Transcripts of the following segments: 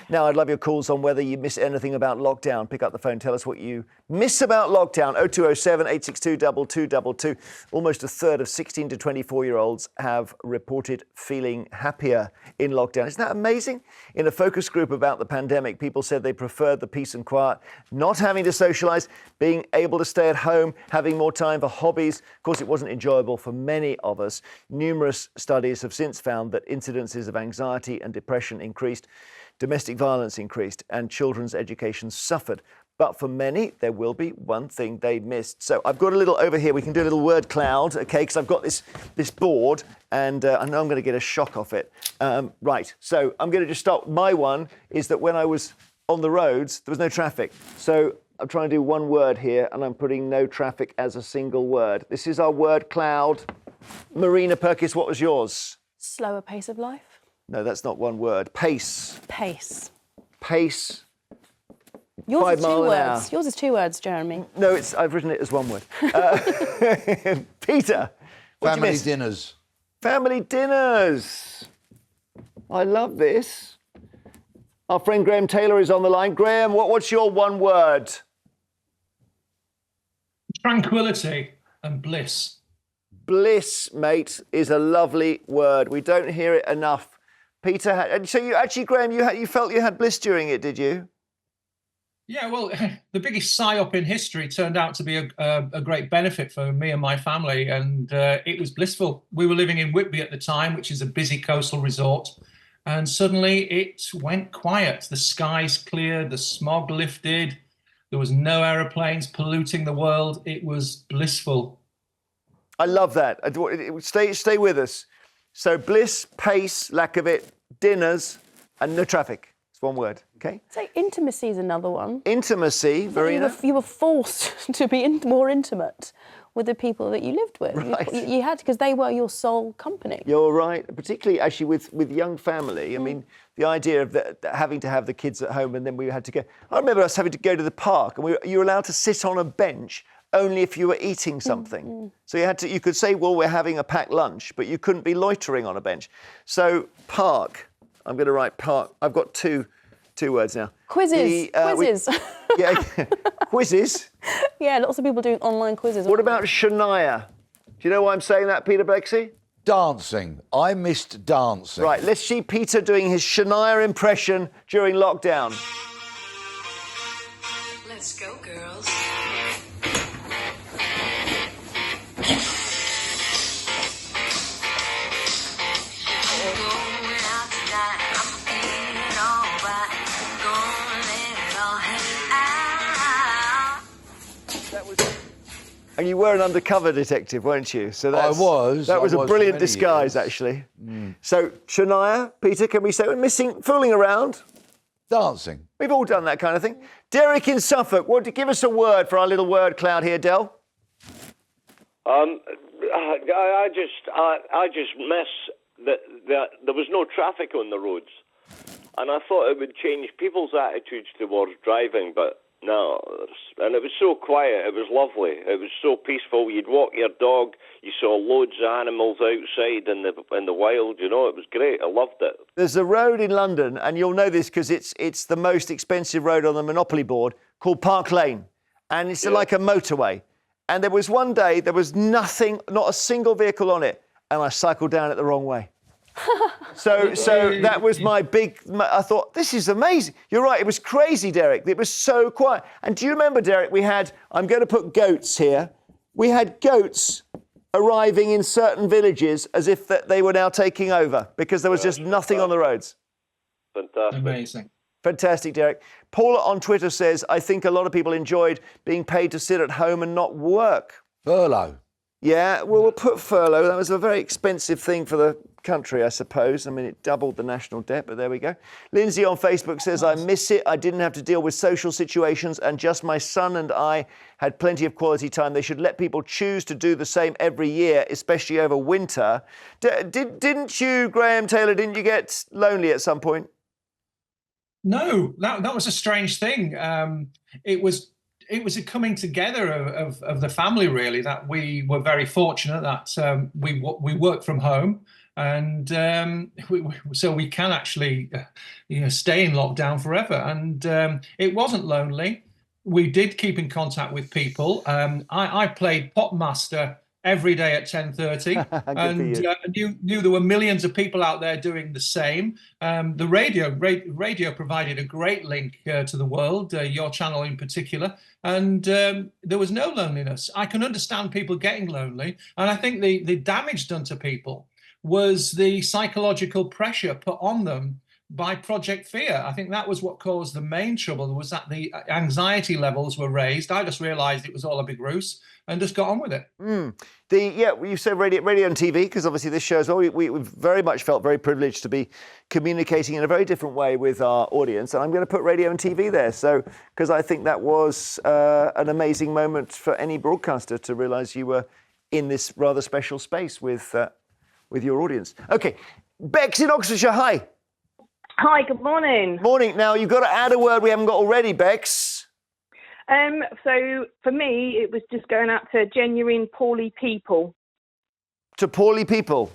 Now, I'd love your calls on whether you miss anything about lockdown. Pick up the phone. Tell us what you miss about lockdown. 0207 862 2222. Almost a third of 16 to 24-year-olds have reported feeling happier in lockdown. Isn't that amazing? In a focus group about the pandemic, people said they preferred the peace and quiet, not having to socialise, being able to stay at home, having more time for hobbies. Of course, it wasn't enjoyable for many of us. Numerous studies have since found that incidences of anxiety and depression increased, domestic violence increased, and children's education suffered. But for many, there will be one thing they missed. So I've got a little over here. We can do a little word cloud, okay? Because I've got this board, and I know I'm going to get a shock off it. Right, so I'm going to just start. My one is that when I was on the roads, there was no traffic. So I'm trying to do one word here, and I'm putting no traffic as a single word. This is our word cloud. Marina Purkiss, what was yours? Slower pace of life. No, that's not one word. Pace. Pace. Pace. Yours 5 is 2 mile an hour. words. Yours is 2 words, Jeremy. No, I've written it as one word. Peter, what do you Family miss? dinners. Family dinners. I love this. Our friend Graham Taylor is on the line. Graham, what's your one word? Tranquility and bliss. Bliss, mate, is a lovely word. We don't hear it enough. Peter, so you actually, Graham, you felt you had bliss during it, did you? Yeah, well, the biggest psyop in history turned out to be a great benefit for me and my family, and it was blissful. We were living in Whitby at the time, which is a busy coastal resort, and suddenly it went quiet. The skies cleared, the smog lifted, there was no aeroplanes polluting the world. It was blissful. I love that. Stay with us. So bliss, pace, lack of it, dinners, and no traffic. It's one word, okay? So intimacy is another one. Intimacy, Marina. You were forced to be more intimate with the people that you lived with. Right. You had, because they were your sole company. You're right. Particularly, actually, with young family. I mean, the idea of having to have the kids at home and then we had to go. I remember us having to go to the park and you were allowed to sit on a bench only if you were eating something. So you could say, well, we're having a packed lunch, but you couldn't be loitering on a bench. So park, I'm going to write park. I've got two words now. Quizzes. Quizzes. Quizzes. Yeah, lots of people doing online quizzes. What about Shania? Do you know why I'm saying that, Peter Bleksley? Dancing. I missed dancing. Right, let's see Peter doing his Shania impression during lockdown. Let's go, girls. And you were an undercover detective, weren't you? So I was. That was a brilliant for many disguise, years. actually. So, Shania, Peter, can we say we're fooling around? Dancing. We've all done that kind of thing. Derek in Suffolk, give us a word for our little word cloud here, Del. I just miss that there was no traffic on the roads, and I thought it would change people's attitudes towards driving, but no. And it was so quiet. It was lovely. It was so peaceful. You'd walk your dog. You saw loads of animals outside in the wild. You know, it was great. I loved it. There's a road in London, and you'll know this because it's the most expensive road on the Monopoly board, called Park Lane, and it's like a motorway. And there was one day, there was nothing, not a single vehicle on it, and I cycled down it the wrong way. So that was I thought, this is amazing. You're right, it was crazy, Derek. It was so quiet. And do you remember, Derek, I'm going to put goats here. We had goats arriving in certain villages as if they were now taking over because there was just nothing on the roads. Fantastic. Amazing. Fantastic, Derek. Paula on Twitter says, I think a lot of people enjoyed being paid to sit at home and not work. Furlough. Yeah, well, we'll put furlough. That was a very expensive thing for the country, I suppose. I mean, it doubled the national debt, but there we go. Lindsay on Facebook says, I miss it. I didn't have to deal with social situations and just my son and I had plenty of quality time. They should let people choose to do the same every year, especially over winter. Didn't you, Graham Taylor, didn't you get lonely at some point? No, that was a strange thing. It was a coming together of the family, really, that we were very fortunate that we worked from home. And so we can actually stay in lockdown forever. And it wasn't lonely. We did keep in contact with people. I played Popmaster every day at 10:30, and knew there were millions of people out there doing the same. The radio provided a great link to the world, your channel in particular, and there was no loneliness. I can understand people getting lonely, and I think the damage done to people was the psychological pressure put on them by Project Fear. I think that was what caused the main trouble, was that the anxiety levels were raised. I just realized it was all a big ruse and just got on with it. You said radio and TV, because obviously this show as well, we very much felt very privileged to be communicating in a very different way with our audience. And I'm going to put radio and TV there, so because I think that was an amazing moment for any broadcaster to realize you were in this rather special space with your audience. Okay, Bex in Oxfordshire, hi. Hi, good morning. Morning. Now, you've got to add a word we haven't got already, Bex. So for me, it was just going out to genuine poorly people. To poorly people?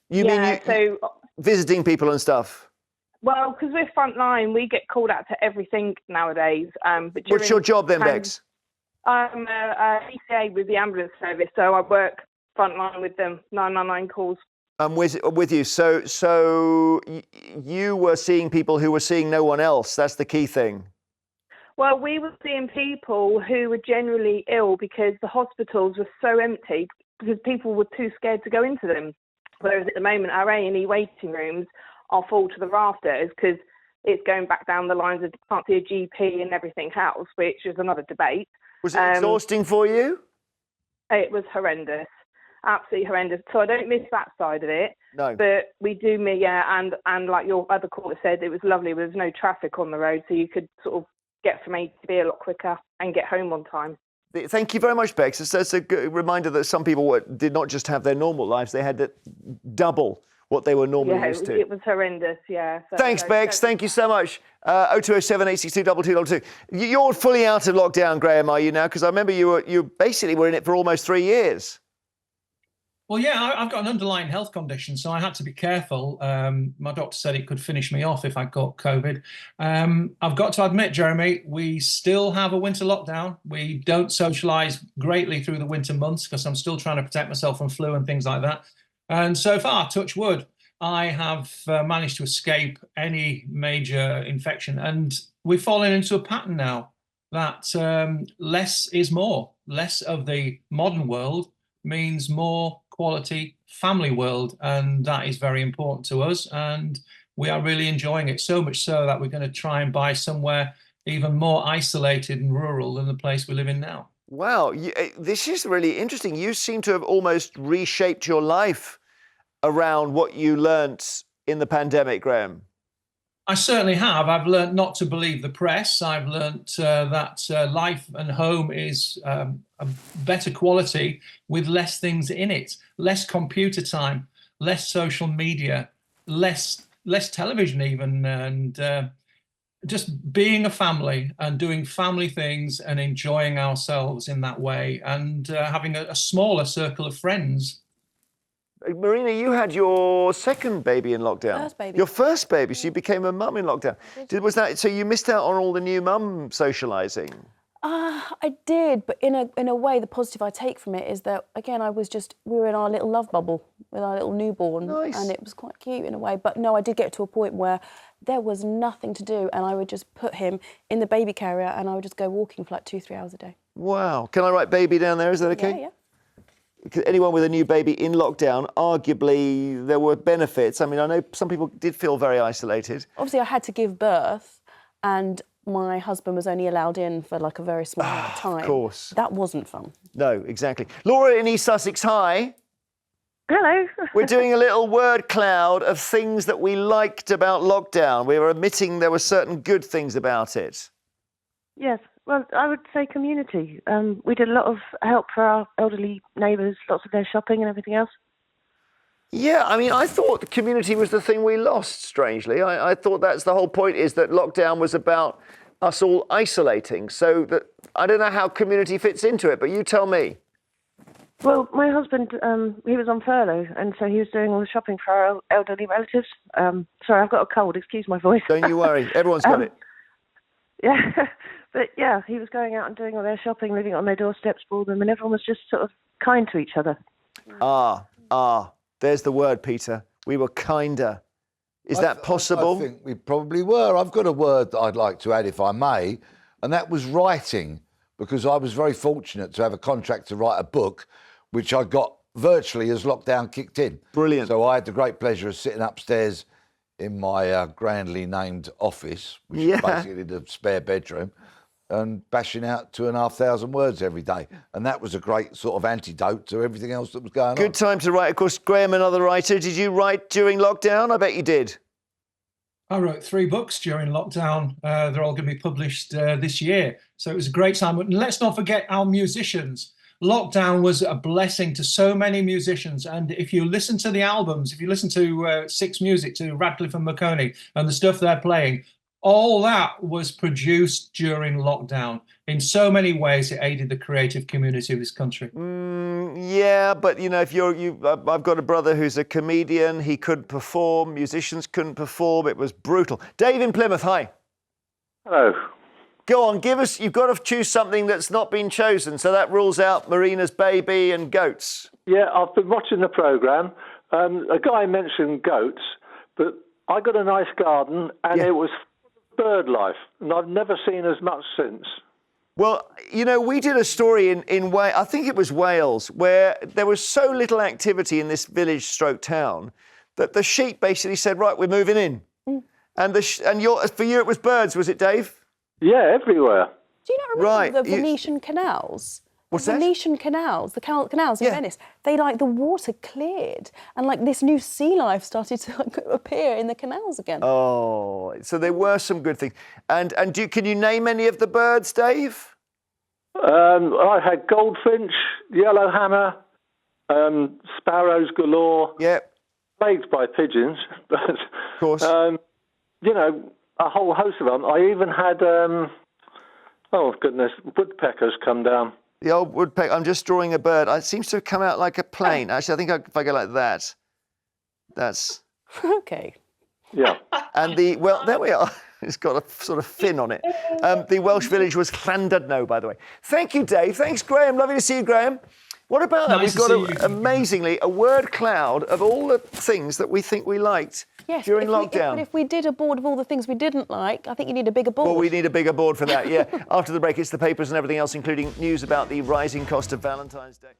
You mean visiting people and stuff? Well, because we're frontline, we get called out to everything nowadays. But what's your job then, Bex? I'm a ECA with the ambulance service, so I work frontline with them, 999 calls. I'm with you. So you were seeing people who were seeing no one else. That's the key thing. Well, we were seeing people who were generally ill because the hospitals were so empty because people were too scared to go into them. Whereas at the moment, our A&E waiting rooms are full to the rafters because it's going back down the lines of can't see a GP and everything else, which is another debate. Was it exhausting for you? It was horrendous. Absolutely horrendous. So I don't miss that side of it. No. But we do miss, and like your other caller said, it was lovely. There was no traffic on the road, so you could sort of get from A to B a lot quicker and get home on time. Thank you very much, Bex. It's a good reminder that some people did not just have their normal lives, they had to double what they were normally used to. It was horrendous, yeah. So, Thanks, Bex. Thank you so much. 0207 862 2222. You're fully out of lockdown, Graham, are you now? Because I remember you basically were in it for almost 3 years. Well, yeah, I've got an underlying health condition, so I had to be careful. My doctor said it could finish me off if I got COVID. I've got to admit, Jeremy, we still have a winter lockdown. We don't socialise greatly through the winter months because I'm still trying to protect myself from flu and things like that. And so far, touch wood, I have managed to escape any major infection. And we've fallen into a pattern now that less is more. Less of the modern world means more quality family world, and that is very important to us, and we are really enjoying it, so much so that we're going to try and buy somewhere even more isolated and rural than the place we live in now. Wow, this is really interesting. You seem to have almost reshaped your life around what you learnt in the pandemic, Graham. I certainly have. I've learned not to believe the press. I've learned that life and home is a better quality with less things in it, less computer time, less social media, less television even, and just being a family and doing family things and enjoying ourselves in that way, and having a smaller circle of friends. Marina, you had your second baby in lockdown. First baby. Your first baby, so you became a mum in lockdown. Was that so? You missed out on all the new mum socialising. I did, but in a way, the positive I take from it is that again, we were in our little love bubble with our little newborn, nice. And it was quite cute in a way. But no, I did get to a point where there was nothing to do, and I would just put him in the baby carrier, and I would just go walking for like 2-3 hours a day. Wow! Can I write baby down there? Is that okay? Yeah. Anyone with a new baby in lockdown, arguably there were benefits. I mean, I know some people did feel very isolated. Obviously, I had to give birth, and my husband was only allowed in for like a very small amount of time. Of course. That wasn't fun. No, exactly. Laura in East Sussex, hi. Hello. We're doing a little word cloud of things that we liked about lockdown. We were admitting there were certain good things about it. Yes. Well, I would say community. We did a lot of help for our elderly neighbours, lots of their shopping and everything else. Yeah, I mean, I thought the community was the thing we lost, strangely. I thought that's the whole point, is that lockdown was about us all isolating. So that I don't know how community fits into it, but you tell me. Well, my husband, he was on furlough, and so he was doing all the shopping for our elderly relatives. Sorry, I've got a cold. Excuse my voice. Don't you worry. Everyone's got it. Yeah, but yeah, he was going out and doing all their shopping, living on their doorsteps for them, and everyone was just sort of kind to each other. There's the word, Peter. We were kinder. Is that possible? I think we probably were. I've got a word that I'd like to add, if I may, and that was writing, because I was very fortunate to have a contract to write a book, which I got virtually as lockdown kicked in. Brilliant. So I had the great pleasure of sitting upstairs in my grandly named office, which is basically the spare bedroom, and bashing out 2,500 words every day. And that was a great sort of antidote to everything else that was going on. Good time to write. Of course, Graham, another writer. Did you write during lockdown? I bet you did. I wrote 3 books during lockdown. They're all going to be published this year. So it was a great time. And let's not forget our musicians. Lockdown was a blessing to so many musicians. And if you listen to the albums, if you listen to Six Music, to Radcliffe and McConey and the stuff they're playing, all that was produced during lockdown. In so many ways, it aided the creative community of this country. Yeah, but you know, if I've got a brother who's a comedian. He couldn't perform. Musicians couldn't perform. It was brutal. Dave in Plymouth, hi. Hello. Go on, give us. You've got to choose something that's not been chosen. So that rules out Marina's baby and goats. Yeah, I've been watching the programme. A guy mentioned goats, but I got a nice garden, and it was bird life, and I've never seen as much since. Well, you know, we did a story in Wales, I think it was Wales, where there was so little activity in this village stroke town that the sheep basically said, right, we're moving in. And for you it was birds, was it, Dave? Yeah, everywhere. Do you not remember the Venetian canals? What's that? Venetian canals, the canals in Venice. They the water cleared, and this new sea life started to appear in the canals again. Oh, so there were some good things. And can you name any of the birds, Dave? I had goldfinch, yellowhammer, sparrows galore. Yep. Plagued by pigeons, but of course. You know, a whole host of them. I even had oh goodness, woodpeckers come down. The old woodpecker. I'm just drawing a bird. It seems to have come out like a plane. Actually, I think if I go like that, that's... Okay. Yeah. And there we are. It's got a sort of fin on it. The Welsh village was Llandudno, by the way. Thank you, Dave. Thanks, Graham. Lovely to see you, Graham. What about that? We've got, amazingly, a word cloud of all the things that we think we liked during lockdown. But if we did a board of all the things we didn't like, I think you need a bigger board. Well, we need a bigger board for that, yeah. After the break, it's the papers and everything else, including news about the rising cost of Valentine's Day.